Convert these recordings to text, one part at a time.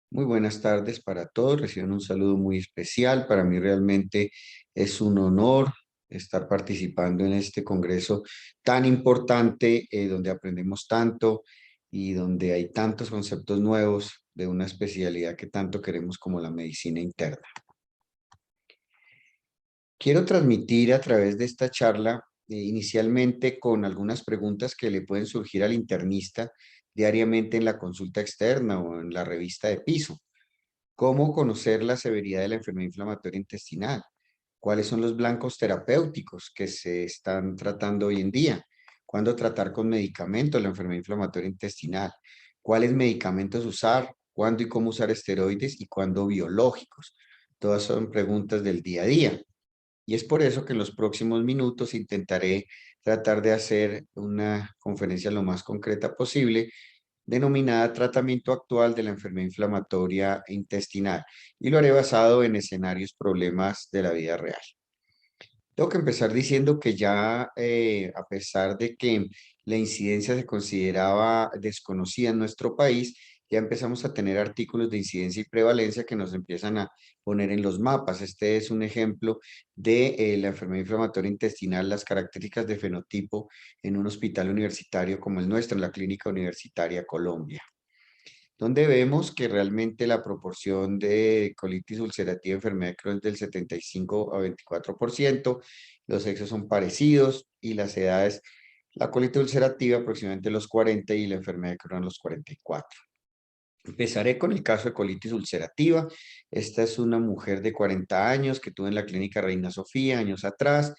Muy buenas tardes para todos. Reciban un saludo muy especial. Para mí realmente es un honor estar participando en este congreso tan importante, donde aprendemos tanto y donde hay tantos conceptos nuevos de una especialidad que tanto queremos como la medicina interna. Quiero transmitir a través de esta charla, inicialmente con algunas preguntas que le pueden surgir al internista diariamente en la consulta externa o en la revista de piso. ¿Cómo conocer la severidad de la enfermedad inflamatoria intestinal? ¿Cuáles son los blancos terapéuticos que se están tratando hoy en día? ¿Cuándo tratar con medicamentos la enfermedad inflamatoria intestinal? ¿Cuáles medicamentos usar? ¿Cuándo y cómo usar esteroides? ¿Y cuándo biológicos? Todas son preguntas del día a día. Y es por eso que en los próximos minutos intentaré tratar de hacer una conferencia lo más concreta posible denominada Tratamiento Actual de la Enfermedad Inflamatoria Intestinal, y lo haré basado en escenarios, problemas de la vida real. Tengo que empezar diciendo que ya, a pesar de que la incidencia se consideraba desconocida en nuestro país, ya empezamos a tener artículos de incidencia y prevalencia que nos empiezan a poner en los mapas. Este es un ejemplo de la enfermedad inflamatoria intestinal, las características de fenotipo en un hospital universitario como el nuestro, en la Clínica Universitaria Colombia, donde vemos que realmente la proporción de colitis ulcerativa y enfermedad de Crohn es del 75 a 24%, los sexos son parecidos y las edades, la colitis ulcerativa aproximadamente los 40 y la enfermedad de Crohn los 44. Empezaré con el caso de colitis ulcerativa. Esta es una mujer de 40 años que tuve en la clínica Reina Sofía años atrás.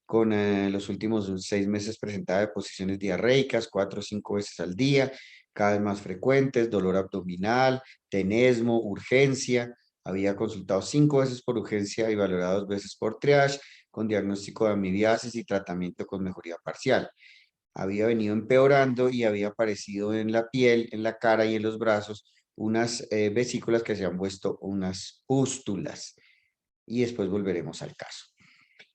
Con los últimos 6 meses presentaba deposiciones diarreicas 4 o 5 veces al día, cada vez más frecuentes, dolor abdominal, tenesmo, urgencia. Había consultado 5 veces por urgencia y valorado 2 veces por triage, con diagnóstico de amibiasis y tratamiento con mejoría parcial. Había venido empeorando y había aparecido en la piel, en la cara y en los brazos unas vesículas que se han vuelto unas pústulas. Y después volveremos al caso.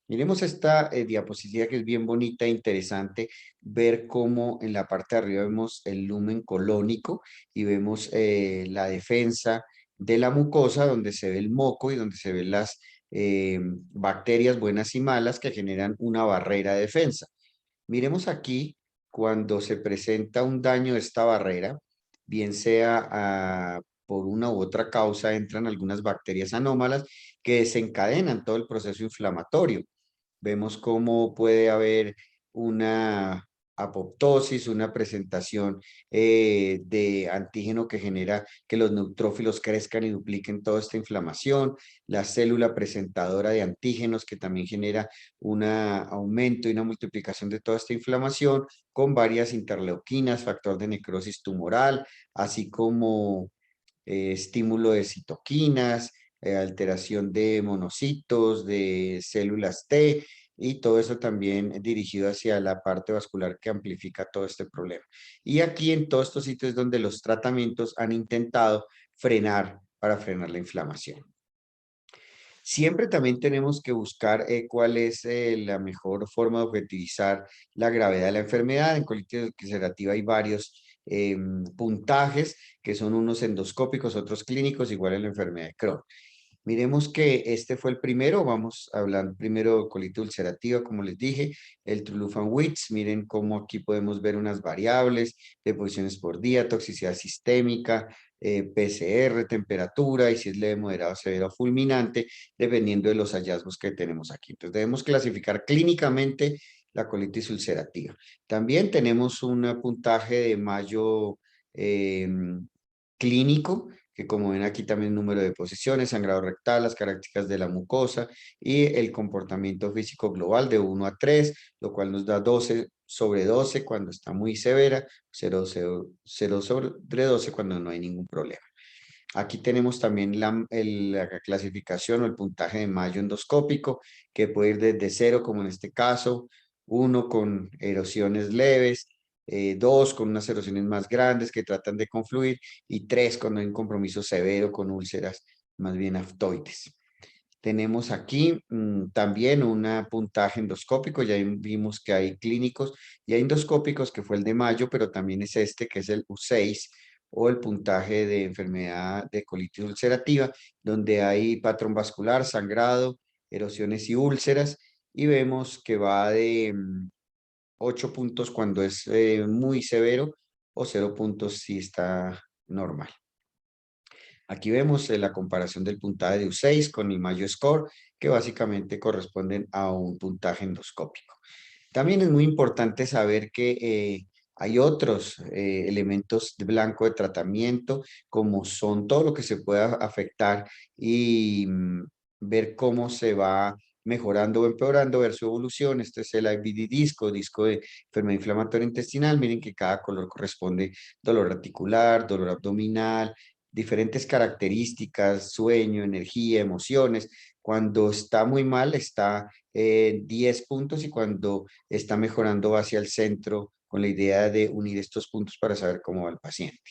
Miremos esta diapositiva, que es bien bonita e interesante ver cómo en la parte de arriba vemos el lumen colónico y vemos la defensa de la mucosa, donde se ve el moco y donde se ven las bacterias buenas y malas que generan una barrera de defensa. Miremos aquí cuando se presenta un daño de esta barrera, bien sea por una u otra causa, entran algunas bacterias anómalas que desencadenan todo el proceso inflamatorio. Vemos cómo puede haber una apoptosis, una presentación de antígeno que genera que los neutrófilos crezcan y dupliquen toda esta inflamación, la célula presentadora de antígenos que también genera un aumento y una multiplicación de toda esta inflamación con varias interleuquinas, factor de necrosis tumoral, así como estímulo de citoquinas, alteración de monocitos, de células T, y todo eso también dirigido hacia la parte vascular que amplifica todo este problema. Y aquí en todos estos sitios donde los tratamientos han intentado frenar para frenar la inflamación. Siempre también tenemos que buscar cuál es la mejor forma de objetivizar la gravedad de la enfermedad. En colitis ulcerativa hay varios puntajes, que son unos endoscópicos, otros clínicos, igual en la enfermedad de Crohn. Miremos que este fue el primero. Vamos a hablar primero de colitis ulcerativa, como les dije, el Trulufan-Witz. Miren cómo aquí podemos ver unas variables, deposiciones por día, toxicidad sistémica, PCR, temperatura, y si es leve, moderado, severo o fulminante, dependiendo de los hallazgos que tenemos aquí. Entonces debemos clasificar clínicamente la colitis ulcerativa. También tenemos un puntaje de Mayo clínico, que como ven aquí también número de posiciones, sangrado rectal, las características de la mucosa y el comportamiento físico global de 1 a 3, lo cual nos da 12/12 cuando está muy severa, 0/12 cuando no hay ningún problema. Aquí tenemos también la clasificación o el puntaje de Mayo endoscópico, que puede ir desde 0, como en este caso, 1 con erosiones leves, 2 con unas erosiones más grandes que tratan de confluir, y 3 cuando hay un compromiso severo con úlceras más bien aftoides. Tenemos aquí también un puntaje endoscópico. Ya vimos que hay clínicos y hay endoscópicos, que fue el de Mayo, pero también es este, que es el U6, o el puntaje de enfermedad de colitis ulcerativa, donde hay patrón vascular, sangrado, erosiones y úlceras, y vemos que va de 8 puntos cuando es muy severo o 0 puntos si está normal. Aquí vemos la comparación del puntaje de U6 con el Mayo Score, que básicamente corresponden a un puntaje endoscópico. También es muy importante saber que hay otros elementos de blanco de tratamiento, como son todo lo que se pueda afectar y ver cómo se va mejorando o empeorando, ver su evolución. Este es el IBD disco, disco de enfermedad inflamatoria intestinal. Miren que cada color corresponde dolor articular, dolor abdominal, diferentes características, sueño, energía, emociones. Cuando está muy mal, está 10 puntos, y cuando está mejorando va hacia el centro con la idea de unir estos puntos para saber cómo va el paciente.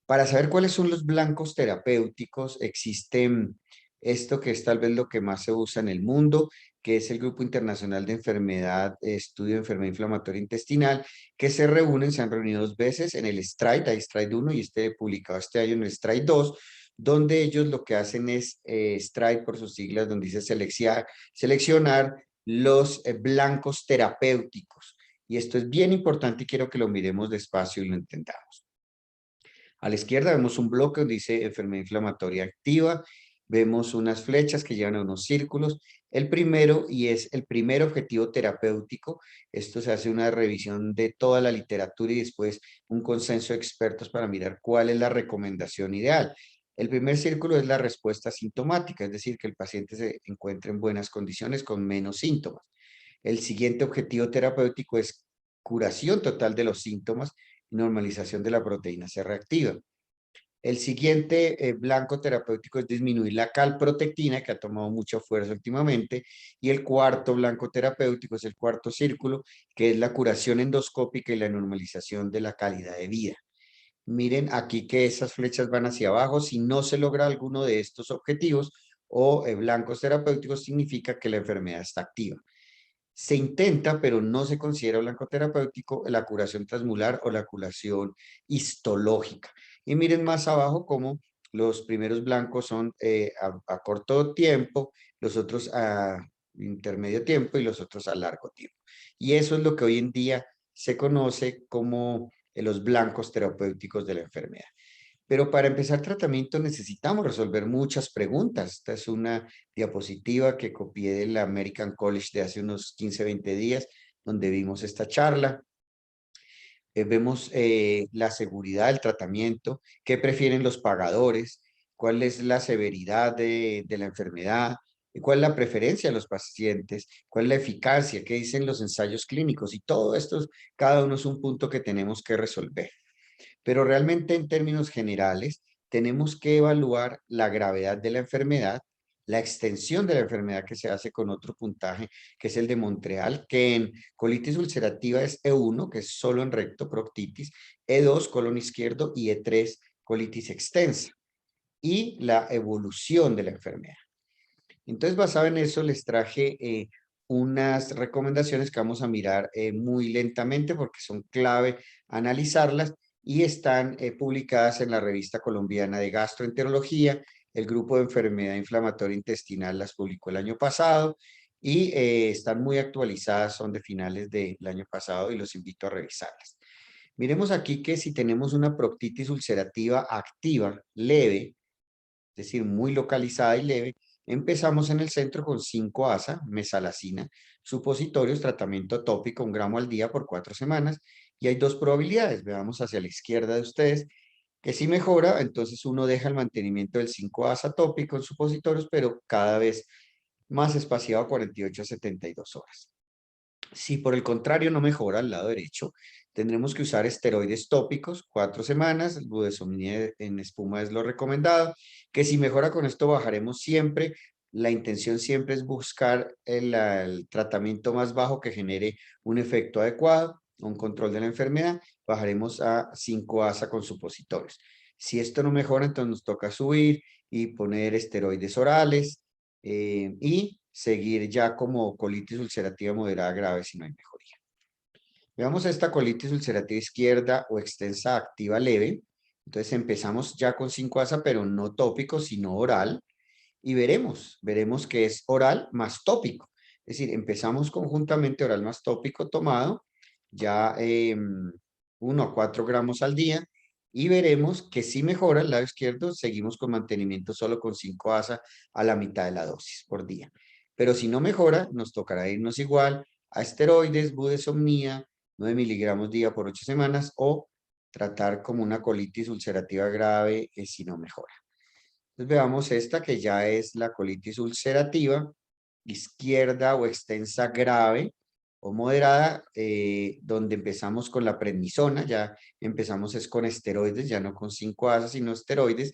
Para saber cuáles son los blancos terapéuticos, existe esto que es tal vez lo que más se usa en el mundo, que es el Grupo Internacional de Enfermedad, Estudio de Enfermedad Inflamatoria Intestinal, que se reúnen, se han reunido 2 veces en el STRIDE, hay STRIDE 1 y publicado este año en el STRIDE 2, donde ellos lo que hacen es, STRIDE por sus siglas, donde dice seleccionar los blancos terapéuticos. Y esto es bien importante y quiero que lo miremos despacio y lo entendamos. A la izquierda vemos un bloque donde dice enfermedad inflamatoria activa. Vemos unas flechas que llevan a unos círculos. El primero, y es el primer objetivo terapéutico, esto se hace una revisión de toda la literatura y después un consenso de expertos para mirar cuál es la recomendación ideal. El primer círculo es la respuesta sintomática, es decir, que el paciente se encuentre en buenas condiciones con menos síntomas. El siguiente objetivo terapéutico es curación total de los síntomas y normalización de la proteína C reactiva. El siguiente blanco terapéutico es disminuir la calprotectina, que ha tomado mucha fuerza últimamente. Y el cuarto blanco terapéutico es el cuarto círculo, que es la curación endoscópica y la normalización de la calidad de vida. Miren aquí que esas flechas van hacia abajo. Si no se logra alguno de estos objetivos o blancos terapéuticos, significa que la enfermedad está activa. Se intenta, pero no se considera blanco terapéutico, la curación transmular o la curación histológica. Y miren más abajo cómo los primeros blancos son a corto tiempo, los otros a intermedio tiempo y los otros a largo tiempo. Y eso es lo que hoy en día se conoce como los blancos terapéuticos de la enfermedad. Pero para empezar tratamiento necesitamos resolver muchas preguntas. Esta es una diapositiva que copié del American College de hace unos 15, 20 días, donde vimos esta charla. Vemos la seguridad del tratamiento, qué prefieren los pagadores, cuál es la severidad de la enfermedad, cuál es la preferencia de los pacientes, cuál es la eficacia, qué dicen los ensayos clínicos, y todo esto, cada uno es un punto que tenemos que resolver. Pero realmente en términos generales tenemos que evaluar la gravedad de la enfermedad, la extensión de la enfermedad que se hace con otro puntaje, que es el de Montreal, que en colitis ulcerativa es E1, que es solo en recto, proctitis, E2, colon izquierdo, y E3, colitis extensa, y la evolución de la enfermedad. Entonces, basado en eso, les traje unas recomendaciones que vamos a mirar muy lentamente porque son clave analizarlas, y están publicadas en la Revista Colombiana de Gastroenterología. El grupo de enfermedad inflamatoria intestinal las publicó el año pasado y están muy actualizadas, son de finales del año pasado y los invito a revisarlas. Miremos aquí que si tenemos una proctitis ulcerativa activa leve, es decir, muy localizada y leve, empezamos en el centro con 5-ASA, mesalazina, supositorios, tratamiento tópico, 1 gramo al día por 4 semanas, y hay 2 probabilidades. Veamos hacia la izquierda de ustedes, que si mejora, entonces uno deja el mantenimiento del 5-ASA tópico en supositorios, pero cada vez más espaciado a 48 a 72 horas. Si por el contrario no mejora al lado derecho, tendremos que usar esteroides tópicos 4 semanas, el budesonide en espuma es lo recomendado, que si mejora con esto bajaremos siempre. La intención siempre es buscar el tratamiento más bajo que genere un efecto adecuado, un control de la enfermedad. Bajaremos a 5-ASA con supositorios. Si esto no mejora, entonces nos toca subir y poner esteroides orales y seguir ya como colitis ulcerativa moderada grave si no hay mejoría. Veamos esta colitis ulcerativa izquierda o extensa activa leve. Entonces empezamos ya con 5-ASA, pero no tópico, sino oral, y veremos que es oral más tópico. Es decir, empezamos conjuntamente oral más tópico tomado, ya 1 a 4 gramos al día, y veremos que si mejora el lado izquierdo, seguimos con mantenimiento solo con 5-ASA a la mitad de la dosis por día. Pero si no mejora, nos tocará irnos igual a esteroides, budesonida, 9 miligramos día por 8 semanas, o tratar como una colitis ulcerativa grave si no mejora. Entonces veamos esta que ya es la colitis ulcerativa, izquierda o extensa grave o moderada, donde empezamos con la prednisona, ya empezamos es con esteroides, ya no con 5-ASA, sino esteroides.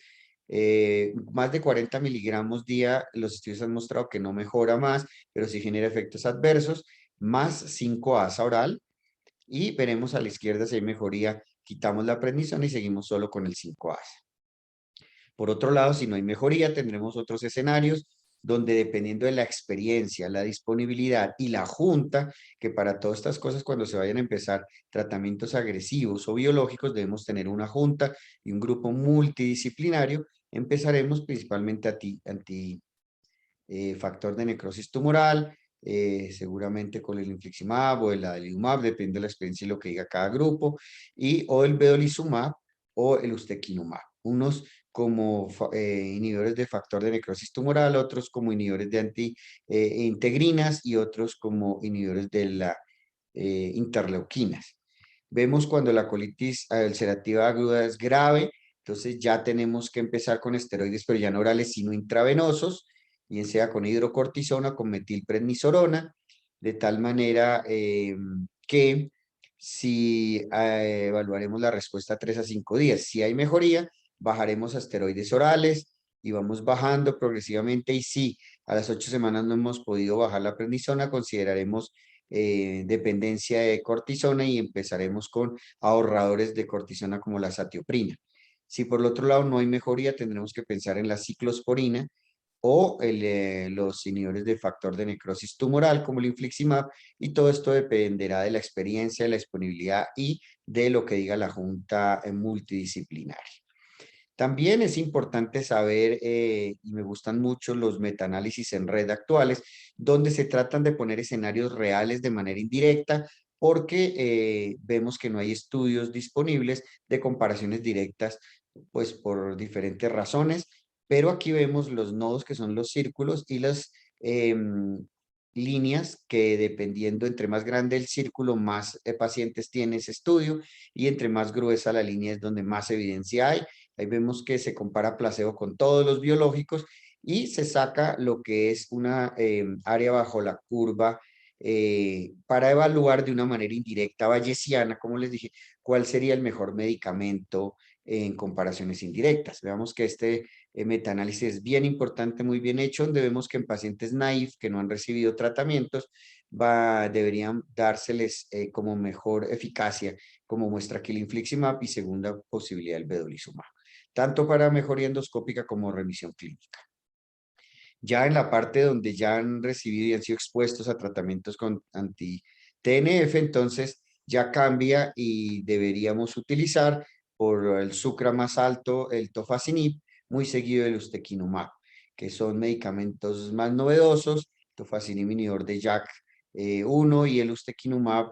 Más de 40 miligramos día, los estudios han mostrado que no mejora más, pero sí genera efectos adversos, más 5-ASA oral, y veremos a la izquierda si hay mejoría, quitamos la prednisona y seguimos solo con el 5-ASA. Por otro lado, si no hay mejoría, tendremos otros escenarios donde dependiendo de la experiencia, la disponibilidad y la junta, que para todas estas cosas cuando se vayan a empezar tratamientos agresivos o biológicos, debemos tener una junta y un grupo multidisciplinario, empezaremos principalmente factor de necrosis tumoral, seguramente con el infliximab o el adalimumab, depende de la experiencia y lo que diga cada grupo, o el vedolizumab o el ustekinumab. Unos como inhibidores de factor de necrosis tumoral, otros como inhibidores de antiintegrinas y otros como inhibidores de la interleuquinas. Vemos cuando la colitis ulcerativa aguda es grave, entonces ya tenemos que empezar con esteroides, pero ya no orales, sino intravenosos, bien sea con hidrocortisona, con metilprednisolona, de tal manera que si evaluaremos la respuesta 3 a 5 días, si hay mejoría, bajaremos a esteroides orales y vamos bajando progresivamente, y si a las 8 semanas no hemos podido bajar la prednisona, consideraremos dependencia de cortisona y empezaremos con ahorradores de cortisona como la satioprina. Si por el otro lado no hay mejoría, tendremos que pensar en la ciclosporina o los inhibidores de factor de necrosis tumoral como el infliximab, y todo esto dependerá de la experiencia, de la disponibilidad y de lo que diga la junta multidisciplinaria. También es importante saber, y me gustan mucho los metaanálisis en red actuales, donde se tratan de poner escenarios reales de manera indirecta, porque vemos que no hay estudios disponibles de comparaciones directas, pues por diferentes razones, pero aquí vemos los nodos que son los círculos y las líneas que, dependiendo entre más grande el círculo, más pacientes tiene ese estudio, y entre más gruesa la línea es donde más evidencia hay. Ahí vemos que se compara placebo con todos los biológicos y se saca lo que es una área bajo la curva para evaluar de una manera indirecta bayesiana, como les dije, cuál sería el mejor medicamento en comparaciones indirectas. Veamos que este metaanálisis es bien importante, muy bien hecho, donde vemos que en pacientes naïf que no han recibido tratamientos, deberían dárseles como mejor eficacia, como muestra aquí el infliximab, y segunda posibilidad el vedolizumab, tanto para mejoría endoscópica como remisión clínica. Ya en la parte donde ya han recibido y han sido expuestos a tratamientos con anti-TNF, entonces ya cambia y deberíamos utilizar por el sucra más alto el tofacitinib, muy seguido el ustekinumab, que son medicamentos más novedosos, tofacitinib inhibidor de JAK1 y el ustekinumab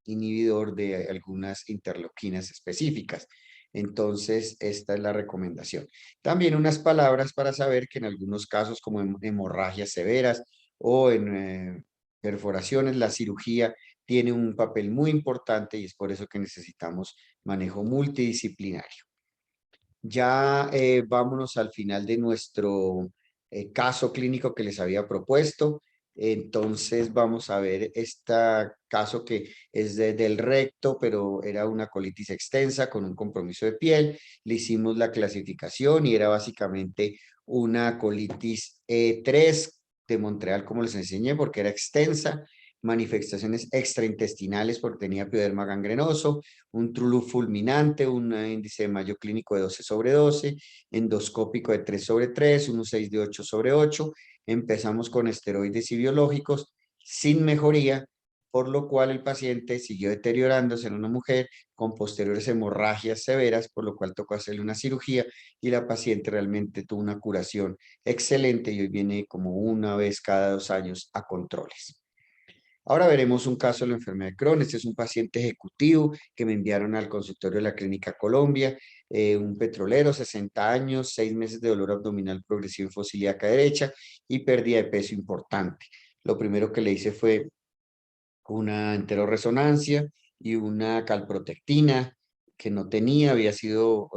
inhibidor de algunas interleuquinas específicas. Entonces, esta es la recomendación. También unas palabras para saber que en algunos casos, como en hemorragias severas o en perforaciones, la cirugía tiene un papel muy importante, y es por eso que necesitamos manejo multidisciplinario. Ya vámonos al final de nuestro caso clínico que les había propuesto. Entonces vamos a ver este caso que es del recto, pero era una colitis extensa con un compromiso de piel. Le hicimos la clasificación y era básicamente una colitis E3 de Montreal, como les enseñé, porque era extensa, manifestaciones extraintestinales porque tenía pioderma gangrenoso, un TRULU fulminante, un índice de Mayo clínico de 12/12, endoscópico de 3/3, un 6 de 8/8. Empezamos con esteroides y biológicos sin mejoría, por lo cual el paciente siguió deteriorándose en una mujer con posteriores hemorragias severas, por lo cual tocó hacerle una cirugía y la paciente realmente tuvo una curación excelente y hoy viene como una vez cada 2 años a controles. Ahora veremos un caso de la enfermedad de Crohn. Este es un paciente ejecutivo que me enviaron al consultorio de la Clínica Colombia, un petrolero, 60 años, 6 meses de dolor abdominal progresivo en fosa ilíaca derecha y pérdida de peso importante. Lo primero que le hice fue una enteroresonancia y una calprotectina que no tenía, había sido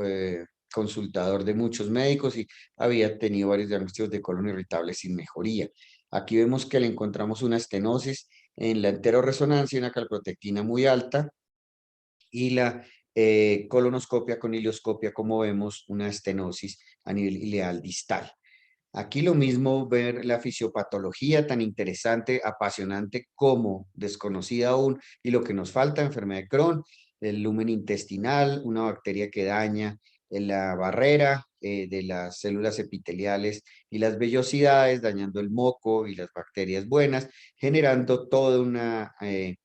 consultador de muchos médicos y había tenido varios diagnósticos de colon irritable sin mejoría. Aquí vemos que le encontramos una estenosis en la enteroresonancia y una calprotectina muy alta y la colonoscopia con ilioscopia, como vemos, una estenosis a nivel ileal distal. Aquí lo mismo ver la fisiopatología tan interesante, apasionante como desconocida aún y lo que nos falta, enfermedad de Crohn, el lumen intestinal, una bacteria que daña la barrera de las células epiteliales y las vellosidades, dañando el moco y las bacterias buenas, generando toda una eh,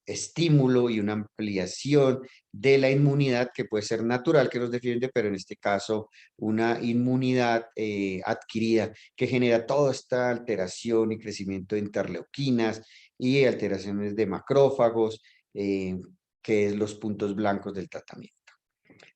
estímulo y una ampliación de la inmunidad que puede ser natural que nos defiende, pero en este caso una inmunidad adquirida que genera toda esta alteración y crecimiento de interleuquinas y alteraciones de macrófagos, que es los puntos blancos del tratamiento.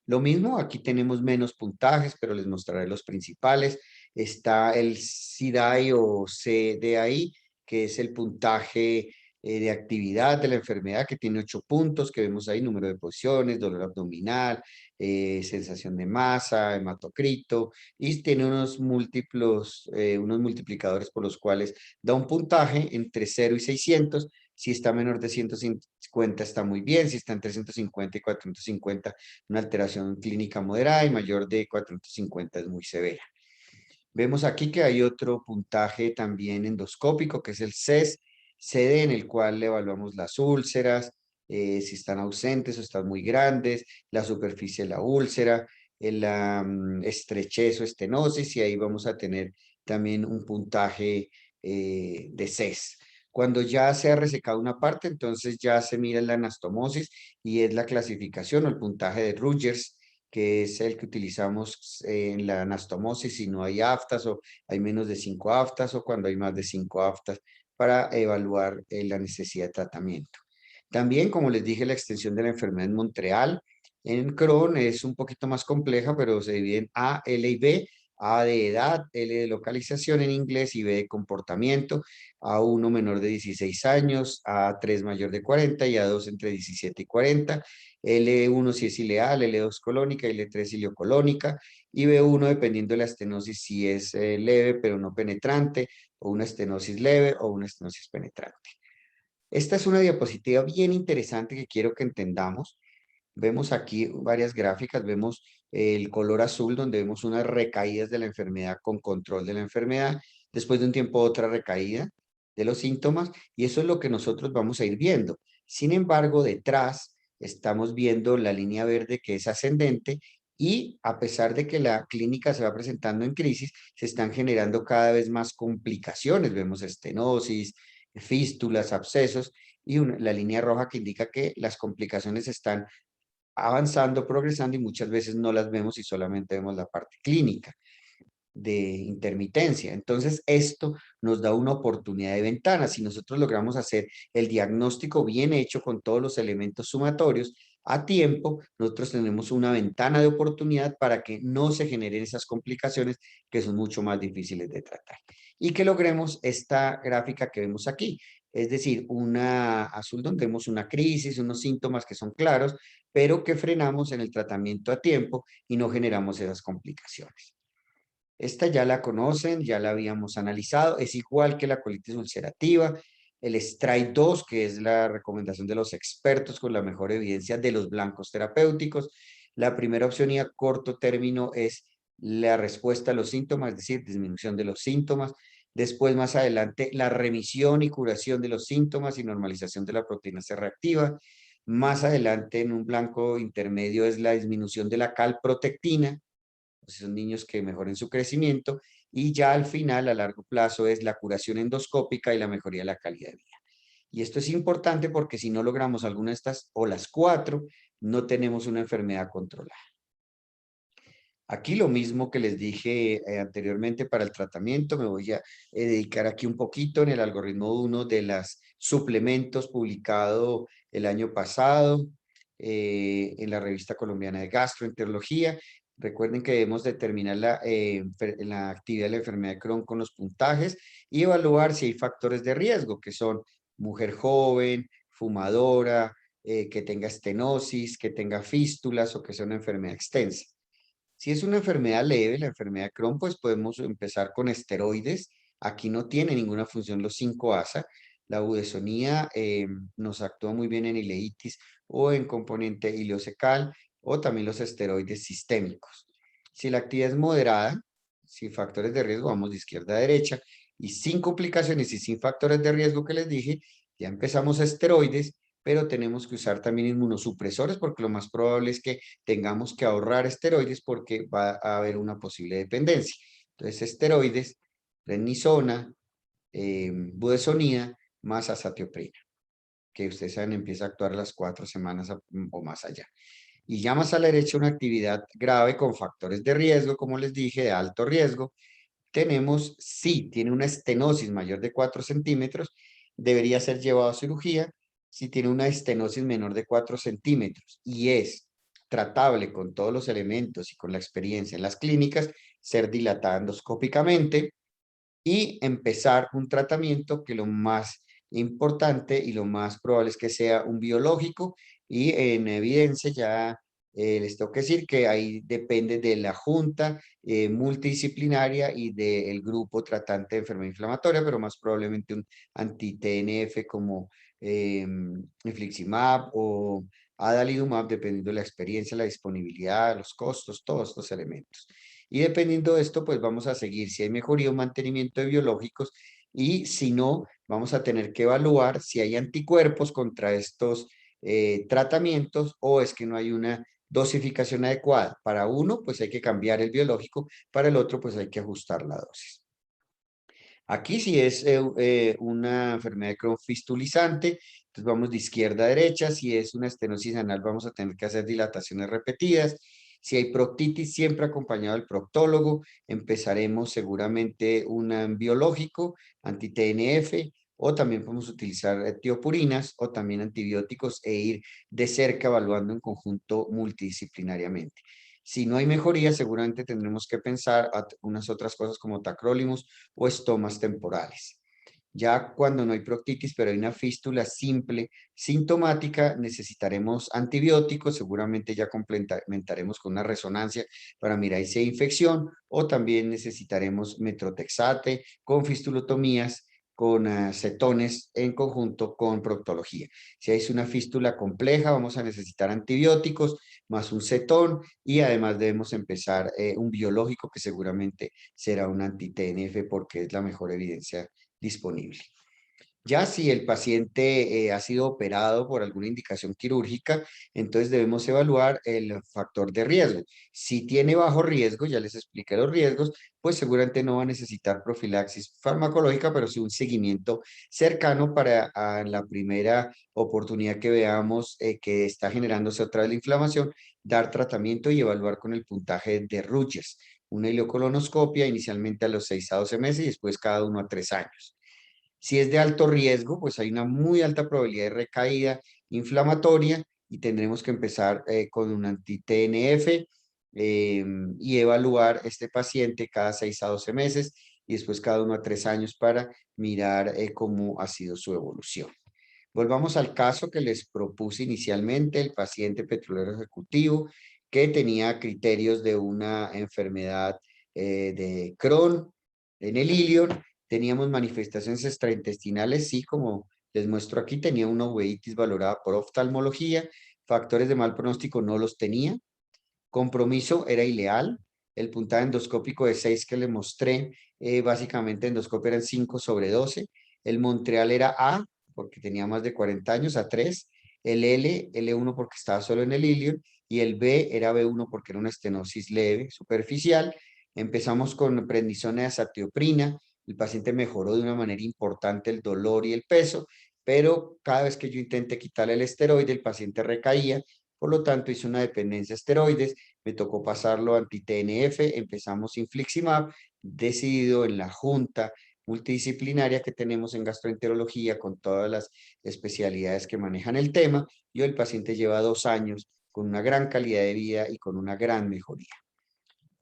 Lo mismo, aquí tenemos menos puntajes, pero les mostraré los principales. Está el CDAI o CDAI, que es el puntaje de actividad de la enfermedad, que tiene 8 puntos, que vemos ahí, número de posiciones, dolor abdominal, sensación de masa, hematocrito, y tiene unos multiplicadores por los cuales da un puntaje entre 0 y 600. Si está menor de 150 está muy bien, si está entre 150 y 450 una alteración clínica moderada y mayor de 450 es muy severa. Vemos aquí que hay otro puntaje también endoscópico, que es el CES-CD, en el cual le evaluamos las úlceras, si están ausentes o están muy grandes, la superficie de la úlcera, la estrechez o estenosis, y ahí vamos a tener también un puntaje de CES. Cuando ya se ha resecado una parte, entonces ya se mira la anastomosis y es la clasificación o el puntaje de Rogers, que es el que utilizamos en la anastomosis si no hay aftas o hay menos de 5 aftas o cuando hay más de 5 aftas para evaluar la necesidad de tratamiento. También, como les dije, la extensión de la enfermedad en Montreal. En Crohn es un poquito más compleja, pero se divide en A, L y B. A de edad, L de localización en inglés y B de comportamiento. A1 menor de 16 años, A3 mayor de 40 y A2 entre 17 y 40. L1 si es ileal, L2 colónica, L3 ileocolónica y B1 dependiendo de la estenosis si es leve pero no penetrante o una estenosis leve o una estenosis penetrante. Esta es una diapositiva bien interesante que quiero que entendamos. Vemos aquí varias gráficas, vemos el color azul donde vemos unas recaídas de la enfermedad con control de la enfermedad, después de un tiempo otra recaída de los síntomas y eso es lo que nosotros vamos a ir viendo. Sin embargo, detrás estamos viendo la línea verde que es ascendente y a pesar de que la clínica se va presentando en crisis, se están generando cada vez más complicaciones. Vemos estenosis, fístulas, abscesos y la línea roja que indica que las complicaciones están avanzando, progresando y muchas veces no las vemos y solamente vemos la parte clínica de intermitencia. Entonces, esto nos da una oportunidad de ventana. Si nosotros logramos hacer el diagnóstico bien hecho con todos los elementos sumatorios a tiempo, nosotros tenemos una ventana de oportunidad para que no se generen esas complicaciones que son mucho más difíciles de tratar. Y que logremos esta gráfica que vemos aquí. Es decir, una azul donde vemos una crisis, unos síntomas que son claros, pero que frenamos en el tratamiento a tiempo y no generamos esas complicaciones. Esta ya la conocen, ya la habíamos analizado, es igual que la colitis ulcerativa, el STRIDE-2, que es la recomendación de los expertos con la mejor evidencia de los blancos terapéuticos. La primera opción y a corto término es la respuesta a los síntomas, es decir, disminución de los síntomas. Después, más adelante, la remisión y curación de los síntomas y normalización de la proteína C reactiva. Más adelante, en un blanco intermedio, es la disminución de la calprotectina, son niños que mejoren su crecimiento y ya al final, a largo plazo, es la curación endoscópica y la mejoría de la calidad de vida. Y esto es importante porque si no logramos alguna de estas o las cuatro, no tenemos una enfermedad controlada. Aquí lo mismo que les dije anteriormente para el tratamiento, me voy a dedicar aquí un poquito en el algoritmo 1 de los suplementos publicado el año pasado en la revista colombiana de gastroenterología. Recuerden que debemos determinar la actividad de la enfermedad de Crohn con los puntajes y evaluar si hay factores de riesgo, que son mujer joven, fumadora, que tenga estenosis, que tenga fístulas o que sea una enfermedad extensa. Si es una enfermedad leve, la enfermedad de Crohn, pues podemos empezar con esteroides. Aquí no tiene ninguna función los 5-ASA. La budesonida nos actúa muy bien en ileitis o en componente ileocecal o también los esteroides sistémicos. Si la actividad es moderada, sin factores de riesgo, vamos de izquierda a derecha y sin complicaciones y sin factores de riesgo que les dije, ya empezamos a esteroides, pero tenemos que usar también inmunosupresores porque lo más probable es que tengamos que ahorrar esteroides porque va a haber una posible dependencia. Entonces, esteroides, prednisona, budesonida, más azatioprina, que ustedes saben empieza a actuar a las 4 semanas o más allá. Y ya más a la derecha una actividad grave con factores de riesgo, como les dije, de alto riesgo. Tenemos, si tiene una estenosis mayor de 4 centímetros, debería ser llevado a cirugía. Si tiene una estenosis menor de 4 centímetros y es tratable con todos los elementos y con la experiencia en las clínicas, ser dilatada endoscópicamente y empezar un tratamiento que lo más importante y lo más probable es que sea un biológico y en evidencia ya les tengo que decir que ahí depende de la junta multidisciplinaria y del grupo tratante de enfermedad inflamatoria, pero más probablemente un anti-TNF como infliximab o adalimumab, dependiendo de la experiencia, la disponibilidad, los costos, todos estos elementos. Y dependiendo de esto, pues vamos a seguir si hay mejoría o mantenimiento de biológicos y si no, vamos a tener que evaluar si hay anticuerpos contra estos tratamientos o es que no hay una dosificación adecuada. Para uno, pues hay que cambiar el biológico, para el otro, pues hay que ajustar la dosis. Aquí sí es una enfermedad de Crohn fistulizante, entonces vamos de izquierda a derecha. Si es una estenosis anal, vamos a tener que hacer dilataciones repetidas. Si hay proctitis, siempre acompañado del proctólogo, empezaremos seguramente un biológico, anti-TNF, o también podemos utilizar tiopurinas o también antibióticos e ir de cerca evaluando en conjunto multidisciplinariamente. Si no hay mejoría, seguramente tendremos que pensar unas otras cosas como tacrolimus o estomas temporales. Ya cuando no hay proctitis, pero hay una fístula simple, sintomática, necesitaremos antibióticos, seguramente ya complementaremos con una resonancia para mirar si hay infección, o también necesitaremos metrotexate con fistulotomías, con cetones en conjunto con proctología. Si hay una fístula compleja, vamos a necesitar antibióticos más un cetón y además debemos empezar un biológico que seguramente será un anti-TNF porque es la mejor evidencia disponible. Ya si el paciente ha sido operado por alguna indicación quirúrgica, entonces debemos evaluar el factor de riesgo. Si tiene bajo riesgo, ya les expliqué los riesgos, pues seguramente no va a necesitar profilaxis farmacológica, pero sí un seguimiento cercano para la primera oportunidad que veamos que está generándose otra vez la inflamación, dar tratamiento y evaluar con el puntaje de Rutgers, una ileocolonoscopia inicialmente a los 6 a 12 meses y después cada 1 a 3 años. Si es de alto riesgo, pues hay una muy alta probabilidad de recaída inflamatoria y tendremos que empezar con un anti-TNF y evaluar este paciente cada 6 a 12 meses y después cada 1 a 3 años para mirar cómo ha sido su evolución. Volvamos al caso que les propuse inicialmente, el paciente petrolero ejecutivo que tenía criterios de una enfermedad de Crohn en el ilion. Teníamos manifestaciones extraintestinales, sí, como les muestro aquí, tenía una uveitis valorada por oftalmología, factores de mal pronóstico no los tenía, compromiso era ileal, el puntaje endoscópico de 6 que les mostré, básicamente endoscopio eran 5/12, el Montreal era A, porque tenía más de 40 años, a 3, el L1 porque estaba solo en el ilion, y el B era B1 porque era una estenosis leve, superficial. Empezamos con prednisona y azatioprina, el paciente mejoró de una manera importante el dolor y el peso, pero cada vez que yo intenté quitarle el esteroide, el paciente recaía, por lo tanto hice una dependencia a esteroides, me tocó pasarlo a anti-TNF, empezamos infliximab, decidido en la junta multidisciplinaria que tenemos en gastroenterología con todas las especialidades que manejan el tema, y hoy el paciente lleva 2 años con una gran calidad de vida y con una gran mejoría.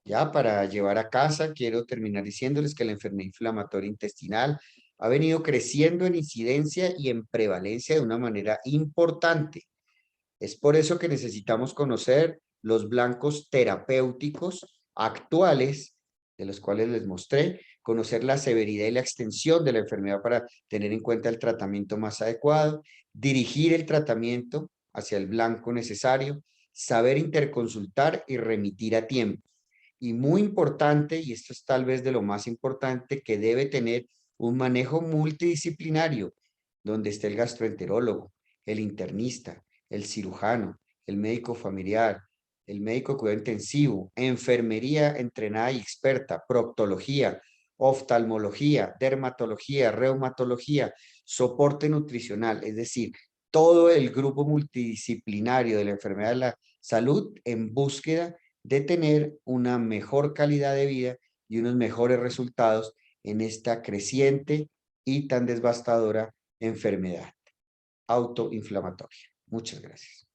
Ya para llevar a casa, quiero terminar diciéndoles que la enfermedad inflamatoria intestinal ha venido creciendo en incidencia y en prevalencia de una manera importante. Es por eso que necesitamos conocer los blancos terapéuticos actuales, de los cuales les mostré, conocer la severidad y la extensión de la enfermedad para tener en cuenta el tratamiento más adecuado, dirigir el tratamiento hacia el blanco necesario, saber interconsultar y remitir a tiempo. Y muy importante, y esto es tal vez de lo más importante, que debe tener un manejo multidisciplinario, donde esté el gastroenterólogo, el internista, el cirujano, el médico familiar, el médico de cuidado intensivo, enfermería entrenada y experta, proctología, oftalmología, dermatología, reumatología, soporte nutricional, es decir, todo el grupo multidisciplinario de la enfermedad de la salud en búsqueda de tener una mejor calidad de vida y unos mejores resultados en esta creciente y tan devastadora enfermedad autoinflamatoria. Muchas gracias.